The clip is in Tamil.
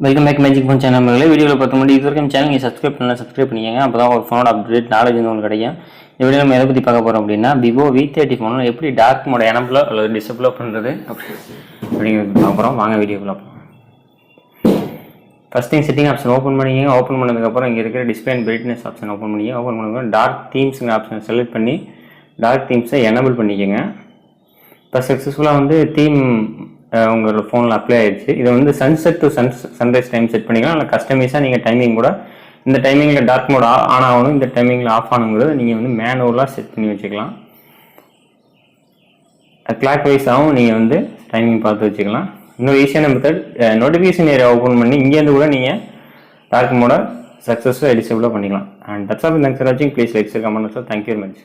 Welcome back magic phone channel நண்பர்களே. வீடியோவில் பார்த்த முன்னாடி இது வரைக்கும் சேனல் நீங்கள் சப்ஸ்கிரைப் பண்ணிக்கங்க. அப்போ தான் ஒரு ஃபோனோட அப்டேட் நாலேஜ் வந்து உங்களுக்கு கிடைக்கும். இந்த வீடியோ நம்ம எதை பற்றி பார்க்க போகிறோம் அப்படின்னா, விவோ V30 ஃபோனில் எப்படி டார்க் மோட எனபிளோ அல்லது டிசபிளோ பண்ணுறது அப்படிங்கிறது பார்க்க போகிறோம். வாங்க வீடியோக்குள்ள போகலாம். First thing setting option open பண்ணிக்கங்க. ஓப்பன் பண்ணதுக்கப்புறம் இங்கே இருக்கிற display and brightness option open பண்ணிக்கங்க. ஓப்பன் பண்ணதுக்கப்புறம் டார்க் தீம்ஸுங்க ஆப்ஷன் செலக்ட் பண்ணி டார்க் தீம்ஸை எனபிள் பண்ணிக்கோங்க. இப்போ சக்ஸஸ்ஃபுல்லாக வந்து தீம் உங்களோட ஃபோனில் அப்ளை ஆயிடுச்சு. இதை வந்து sunset to sunrise time set பண்ணிக்கலாம். இல்லை கஸ்டமைஸாக நீங்கள் டைமிங் கூட இந்த டைமிங்கில் டார்க் மோட் ஆன் ஆகணும், இந்த டைமிங்கில் ஆஃப் ஆகணுங்கிறது நீங்கள் வந்து மேனுவலாக செட் பண்ணி வச்சுக்கலாம். கிளாக் வைஸாகவும் நீங்கள் வந்து டைமிங் பார்த்து வச்சுக்கலாம். இன்னொரு ஈஸியான மெத்தட், நோட்டிஃபிகேஷன் ஏரியா ஓப்பன் பண்ணி இங்கேருந்து கூட நீங்கள் டார்க் மோட சக்ஸஸ்ஃபுல்லாக டிசேபிளாக பண்ணிக்கலாம். And that's all. Thanks for வாட்சிங். Please like, share, comment. Thank you very much.